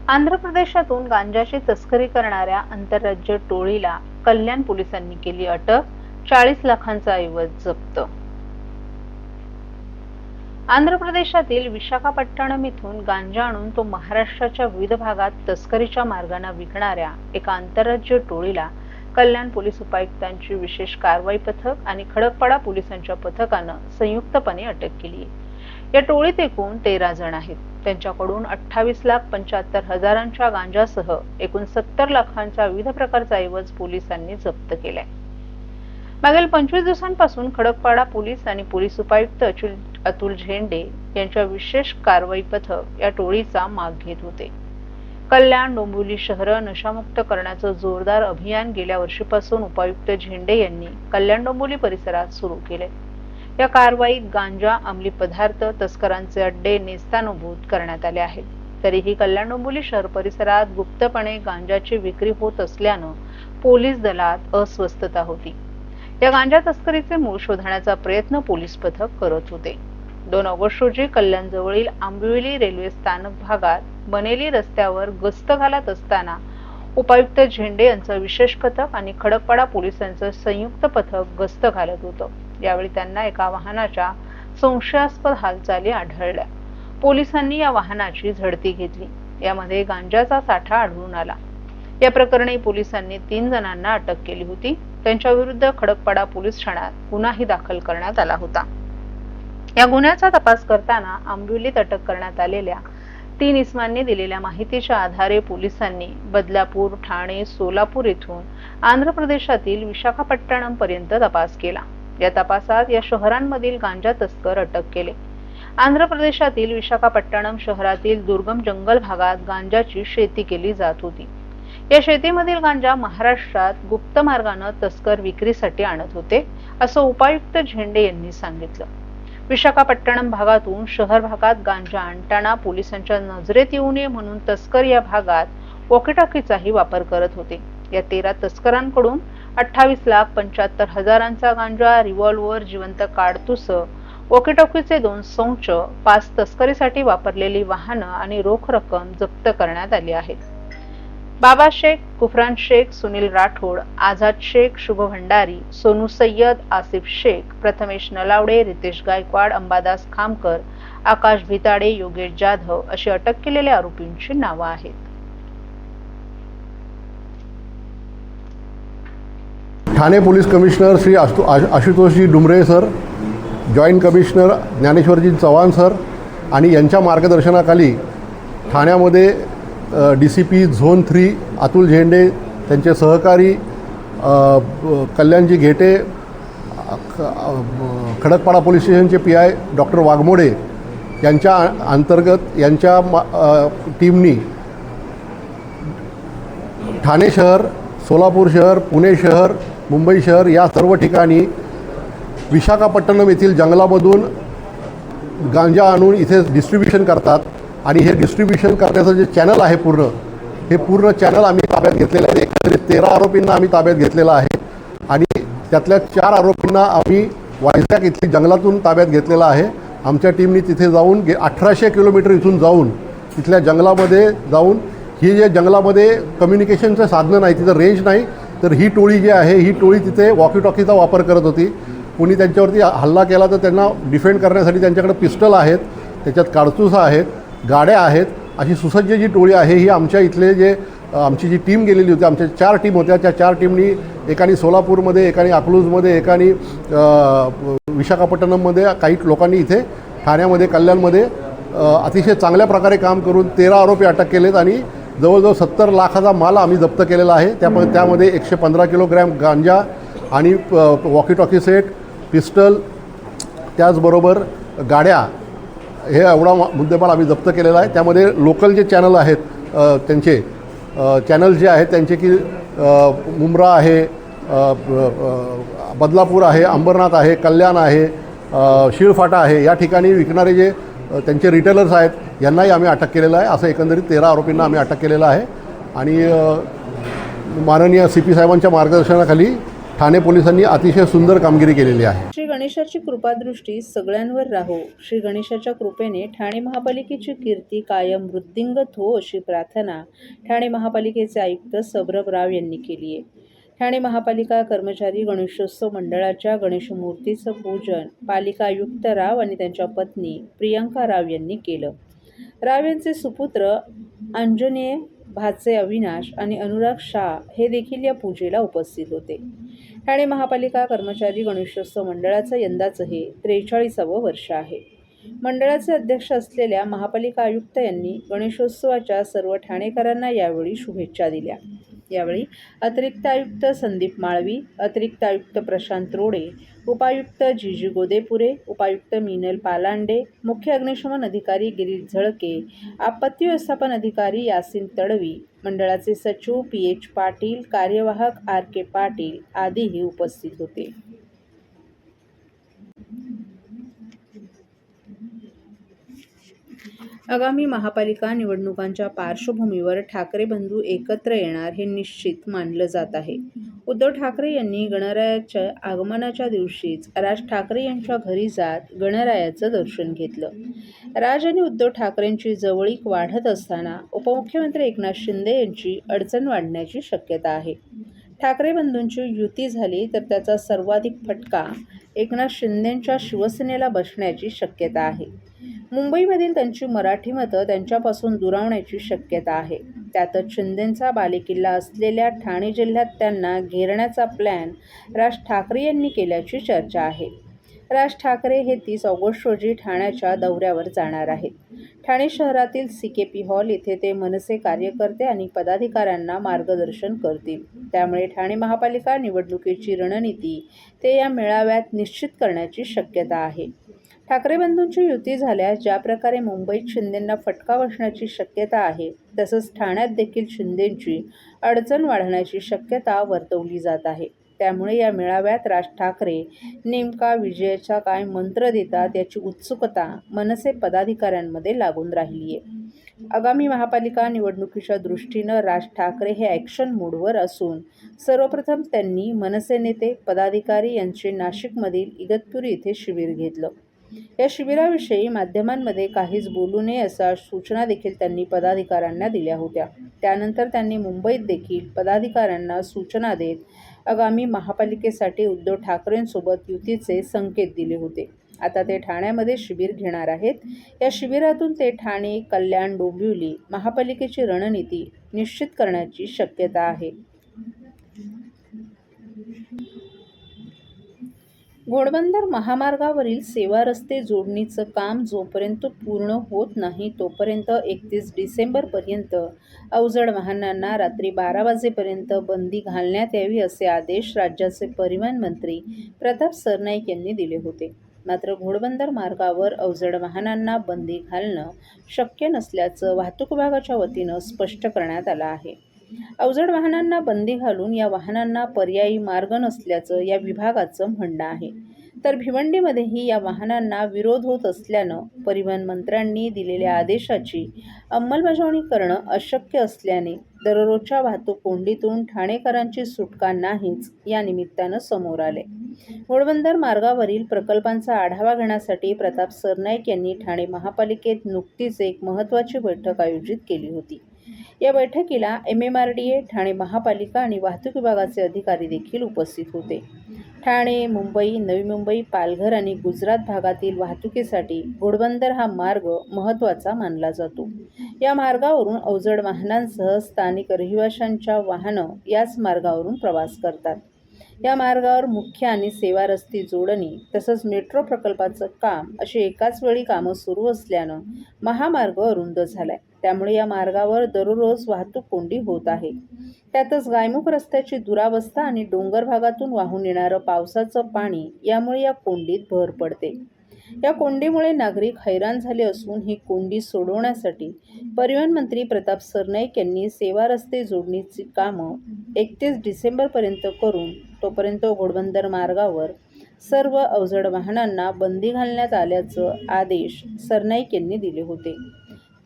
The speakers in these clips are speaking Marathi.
आंध्र प्रदेशातून गांजाची तस्करी करणाऱ्या आंतरराज्य टोळीला कल्याण पोलिसांनी केली अटक. 40 लाखांचा ऐवज जप्त. आंध्र प्रदेशातील विशाखापट्टणम इथून गांजा आणून तो महाराष्ट्राच्या विविध भागात तस्करीच्या मार्गाने विकणाऱ्या एका आंतरराज्य टोळीला कल्याण पोलीस उपायुक्तांची विशेष कारवाई पथक आणि खडकपाडा पोलिसांच्या पथकानं संयुक्तपणे अटक केली आहे. या टोळीत एकूण 13 जण आहेत. त्यांच्याकडून 28,75,000च्या गांजासह एकूण 70 लाखांचा विविध प्रकारचा ऐवज पोलिसांनी जप्त केलाय. मागील 25 दिवसांपासून खडकपाडा पोलीस आणि पोलीस उपायुक्त अतुल झेंडे यांच्या विशेष कारवाई पथक या टोळीचा माग घेत होते. कल्याण डोंबिवली शहर नशामुक्त करण्याचं जोरदार अभियान गेल्या वर्षीपासून उपायुक्त झेंडे यांनी कल्याण डोंबिवली परिसरात सुरू केले. या कारवाईत गांजा, अंमली पदार्थ तस्करांचे अड्डे नेस्तानाबूत करण्यात आले आहेत. तरीही कल्याण डोंबिवली शहर परिसरात गुप्तपणे गांजाची विक्री होत असल्यानं पोलीस दलात अस्वस्थता होती. या गांजा तस्करीचे मूळ शोधण्याचा प्रयत्न पोलीस पथक करत होते. 2 ऑगस्ट रोजी कल्याण जवळील आंबिवली रेल्वे स्थानक भागात बनेली रस्त्यावर गस्त घालत असताना उपायुक्त झेंडे यांचं विशेष पथक आणि खडकपाडा पोलिसांचं संयुक्त पथक गस्त घालत होतं. यावेळी त्यांना एका वाहनाच्या संशयास्पद हालचाली आढळल्या. पोलिसांनी या वाहनाची झडती घेतली. यामध्ये गांजाचा साठा आढळून आला. या प्रकरणी पोलिसांनी 3 जणांना अटक केली होती. त्यांच्या विरुद्ध खडकपाडा पोलीस ठाण्यात गुन्हाही दाखल करण्यात आला होता. या गुन्ह्याचा तपास करताना आंबिवलीत अटक करण्यात आलेल्या 3 इसमांनी दिलेल्या माहितीच्या आधारे पोलिसांनी बदलापूर, ठाणे, सोलापूर येथून आंध्र प्रदेशातील विशाखापट्टणम पर्यंत तपास केला. या तपासात या शहरांमधील गांजा तस्कर अटक केले. आंध्र प्रदेशातील विशाखापट्टणम शहरातील दुर्गम जंगल भागात गांजाची शेती केली जात होती. या शेतीमधील गांजा महाराष्ट्रात गुप्त मार्गाने तस्कर विक्रीसाठी आणत होते, असं उपायुक्त झेंडे यांनी सांगितलं. विशाखापट्टणम भागातून शहर भागात गांजा आणताना पोलिसांच्या नजरेत येऊ नये म्हणून तस्कर या भागात वॉकीटॉकीचाही वापर करत होते. या 13 तस्करांकडून 28,75,000चा गांजा, रिव्हॉल्वर, जिवंत काडतूस, वॉकीटॉकीचे 2 संच, 5 तस्करीसाठी वापरलेली वाहनं आणि रोख रक्कम जप्त करण्यात आली आहे. बाबा शेख, गुफरान शेख, सुनील राठोड, आझाद शेख, शुभ भंडारी, सोनू सय्यद, आसिफ शेख, प्रथमेश नलावडे, रितेश गायकवाड, अंबादास खामकर, आकाश भिताडे, योगेश जाधव अशी अटक केलेल्या आरोपींची नावं आहेत. ठाणे पोलीस कमिशनर श्री आशुतोषजी डुमरे सर, जॉईंट कमिशनर ज्ञानेश्वरजी चव्हाण सर आणि यांच्या मार्गदर्शनाखाली ठाण्यामध्ये DCP झोन 3 अतुल झेंडे, त्यांचे सहकारी कल्याणजी घेटे, खडकपाडा पोलीस स्टेशनचे PI डॉक्टर वाघमोडे यांच्या अंतर्गत यांच्या टीमनी ठाणे शहर, सोलापूर शहर, पुणे शहर, मुंबई शहर या सर्व ठिकाणी विशाखापट्टणम येथील जंगलामधून गांजा आणून इथे डिस्ट्रीब्युशन करतात. आणि हे डिस्ट्रीब्युशन करण्याचं जे चॅनल आहे हे पूर्ण चॅनल आम्ही ताब्यात घेतलेलं आहे. एकंदरीत 13 आरोपींना आम्ही ताब्यात घेतलेलं आहे आणि त्यातल्या 4 आरोपींना आम्ही वायझॅक इथली जंगलातून ताब्यात घेतलेलं आहे. आमच्या टीमनी तिथे जाऊन 1800 किलोमीटर इथून जाऊन तिथल्या जंगलामध्ये जाऊन ही जे जंगलामध्ये कम्युनिकेशनचं साधनं नाही, तिथं रेंज नाही, तर ही टोळी जी आहे ही टोळी तिथे वॉकीटॉकीचा वापर करत होती. कुणी त्यांच्यावरती हल्ला केला तर त्यांना डिफेंड करण्यासाठी त्यांच्याकडे पिस्टल आहेत, त्याच्यात काडतूस आहेत, गाड्या आहेत. अशी सुसज्ज जी टोळी आहे ही आमच्या इथले आमची जी टीम गेलेली होती, आमच्या 4 टीम होत्या. त्या 4 टीमनी एकाने सोलापूरमध्ये, एकाने अकलूजमध्ये, एकाने विशाखापट्टणममध्ये, काही लोकांनी इथे ठाण्यामध्ये, कल्याणमध्ये अतिशय चांगल्या प्रकारे काम करून 13 आरोपी अटक केलेत आणि जवळजवळ 70 लाखाचा माल आम्ही जप्त केलेला आहे. त्यामध्ये 115 किलोग्रॅम गांजा आणि वॉकीटॉकी सेट, पिस्टल, त्याचबरोबर गाड्या, हे एवढा मुद्देमाल आम्ही जप्त केलेला आहे. त्यामध्ये लोकल जे चॅनल आहेत त्यांचे चॅनल जे आहेत त्यांचे की मुंब्रा आहे, बदलापूर आहे, अंबरनाथ आहे, कल्याण आहे, शिळफाटा आहे, या ठिकाणी विकणारे जे त्यांचे रिटेलर्स आहेत यांनाही आम्ही अटक केलेलं आहे. असं एकंदरीत 13 आरोपींना आम्ही अटक केलेलं आहे आणि माननीय CP साहेबांच्या मार्गदर्शनाखाली ठाणे पोलिसांनी अतिशय सुंदर कामगिरी केलेली आहे. श्री गणेशाची कृपादृष्टी सगळ्यांवर राहो. श्री गणेशाच्या कृपेने ठाणे महापालिकेची कीर्ती कायम वृद्धिंगत हो अशी प्रार्थना ठाणे महापालिकेचे आयुक्त सौरभ राव यांनी केली आहे. ठाणे महापालिका कर्मचारी गणेशोत्सव मंडळाच्या गणेश मूर्तीचं पूजन पालिका आयुक्त राव आणि त्यांच्या पत्नी प्रियंका राव यांनी केलं. राव यांचे सुपुत्र अंजनेय, भाचे अविनाश आणि अनुराग शाह हे देखील या पूजेला उपस्थित होते. ठाणे महापालिका कर्मचारी गणेशोत्सव मंडळाचं यंदाचं हे 43वं वर्ष आहे. मंडळाचे अध्यक्ष असलेल्या महापालिका आयुक्त यांनी गणेशोत्सवाच्या सर्व ठाणेकरांना यावेळी शुभेच्छा दिल्या. यावेळी अतिरिक्त आयुक्त संदीप माळवी, अतिरिक्त आयुक्त प्रशांत रोडे, उपायुक्त जीजी गोदेपुरे, उपायुक्त मिनल पालांडे, मुख्य अग्निशमन अधिकारी गिरीश झळके, आपत्ती व्यवस्थापन अधिकारी यासिन तडवी, मंडळाचे सचिव PH पाटील, कार्यवाहक RK पाटील आदीही उपस्थित होते. आगामी महापालिका निवडणुकांच्या पार्श्वभूमीवर ठाकरे बंधू एकत्र येणार हे निश्चित मानलं जात आहे. उद्धव ठाकरे यांनी गणरायाच्या आगमनाच्या दिवशीच राज ठाकरे यांच्या घरी जात गणरायाचं दर्शन घेतलं. राज आणि उद्धव ठाकरेंची जवळीक वाढत असताना उपमुख्यमंत्री एकनाथ शिंदे यांची अडचण वाढण्याची शक्यता आहे. ठाकरे बंधूंची युती झाली तर त्याचा सर्वाधिक फटका एकनाथ शिंदेंच्या शिवसेनेला बसण्याची शक्यता आहे. मुंबईमधील त्यांची मराठी मतं त्यांच्यापासून दुरावण्याची शक्यता आहे. त्यातच शिंदेंचा बालेकिल्ला असलेल्या ठाणे जिल्ह्यात त्यांना घेरण्याचा प्लॅन राज ठाकरे यांनी केल्याची चर्चा आहे. राज ठाकरे हे 30 ऑगस्ट रोजी ठाण्याच्या दौऱ्यावर जाणार आहेत. ठाणे शहरातील CKP हॉल येथे ते मनसे कार्यकर्ते आणि पदाधिकाऱ्यांना मार्गदर्शन करतील. त्यामुळे ठाणे महापालिका निवडणुकीची रणनीती ते या मेळाव्यात निश्चित करण्याची शक्यता आहे. ठाकरे बंधूंची युती झाल्यास ज्या प्रकारे मुंबईत शिंदेंना फटका बसण्याची शक्यता आहे, तसंच ठाण्यात देखील शिंदेंची अडचण वाढण्याची शक्यता वर्तवली जात आहे. त्यामुळे या मेळाव्यात राज ठाकरे नेमका विजयाचा काय मंत्र देतात याची उत्सुकता मनसे पदाधिकाऱ्यांमध्ये लागून राहिली आहे. आगामी महापालिका निवडणुकीच्या दृष्टीनं राज ठाकरे हे ॲक्शन मूडवर असून सर्वप्रथम त्यांनी मनसे नेते पदाधिकारी यांचे नाशिकमधील इगतपुरी येथे शिबिर घेतलं. या शिबिराविषयी माध्यमांमध्ये काहीच बोलू नये अशा सूचना देखील त्यांनी पदाधिकाऱ्यांना दिल्या होत्या. त्यानंतर त्यांनी मुंबईत देखील पदाधिकाऱ्यांना सूचना देत आगामी महापालिकेसाठी उद्धव ठाकरेंसोबत युतीचे संकेत दिले होते. आता ते ठाण्यामध्ये शिबिर घेणार आहेत. या शिबिरातून ते ठाणे, कल्याण, डोंबिवली महापालिकेची रणनीती निश्चित करण्याची शक्यता आहे. घोडबंदर महामार्गावरील सेवा रस्ते जोडणीचं काम जोपर्यंत पूर्ण होत नाही तोपर्यंत 31 डिसेंबरपर्यंत अवजड वाहनांना रात्री 12 वाजेपर्यंत बंदी घालण्यात यावी असे आदेश राज्याचे परिवहन मंत्री प्रताप सरनाईक यांनी दिले होते. मात्र घोडबंदर मार्गावर अवजड वाहनांना बंदी घालणं शक्य नसल्याचं वाहतूक विभागाच्या वतीनं स्पष्ट करण्यात आलं आहे. अवजड वाहनांना बंदी घालून या वाहनांना पर्यायी मार्ग नसल्याचं या विभागाचं म्हणणं आहे. तर भिवंडीमध्येही या वाहनांना विरोध होत असल्यानं परिवहन मंत्र्यांनी दिलेल्या आदेशाची अंमलबजावणी करणं अशक्य असल्याने दररोजच्या वाहतूक कोंडीतून ठाणेकरांची सुटका नाहीच या निमित्तानं समोर आले. घोडबंदर मार्गावरील प्रकल्पांचा आढावा घेण्यासाठी प्रताप सरनाईक यांनी ठाणे महापालिकेत नुकतीच एक महत्त्वाची बैठक आयोजित केली होती. या बैठकीला MMRDA, ठाणे महापालिका आणि वाहतूक विभागाचे अधिकारी देखील उपस्थित होते. ठाणे, मुंबई, नवी मुंबई, पालघर आणि गुजरात भागातील वाहतुकीसाठी घोडबंदर हा मार्ग महत्त्वाचा मानला जातो. या मार्गावरून अवजड वाहनांसह स्थानिक रहिवाशांच्या वाहनं याच मार्गावरून प्रवास करतात. या मार्गावर मुख्य आणि सेवा रस्ते जोडणी तसंच मेट्रो प्रकल्पाचं काम अशी एकाच वेळी कामं सुरू असल्यानं महामार्ग अरुंद झालाय. त्यामुळे या मार्गावर दररोज वाहतूक कोंडी होत आहे. त्यातच गायमुख रस्त्याची दुरावस्था आणि डोंगर भागातून वाहून येणारं पावसाचं पाणी यामुळे या कोंडीत भर पडते. या कोंडीमुळे नागरिक हैराण झाले असून ही कोंडी सोडवण्यासाठी परिवहन मंत्री प्रताप सरनाईक यांनी सेवा रस्ते जोडणीची कामं 31 डिसेंबरपर्यंत करून तोपर्यंत घोडबंदर मार्गावर सर्व अवजड वाहनांना बंदी घालण्यात आल्याचं आदेश सरनाईक यांनी दिले होते.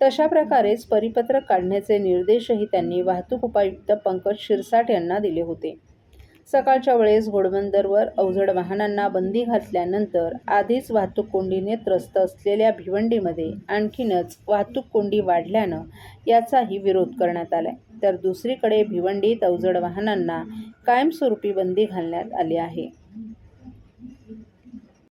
तशा प्रकारेच परिपत्रक काढण्याचे निर्देशही त्यांनी वाहतूक उपायुक्त पंकज शिरसाट यांना दिले होते. सकाळच्या वेळेस घोडबंदरवर अवजड वाहनांना बंदी घातल्यानंतर आधीच वाहतूक कोंडीने त्रस्त असलेल्या भिवंडीमध्ये आणखीनच वाहतूक कोंडी वाढल्यानं याचाही विरोध करण्यात आलाय. तर दुसरीकडे भिवंडीत अवजड वाहनांना कायमस्वरूपी बंदी घालण्यात आली आहे.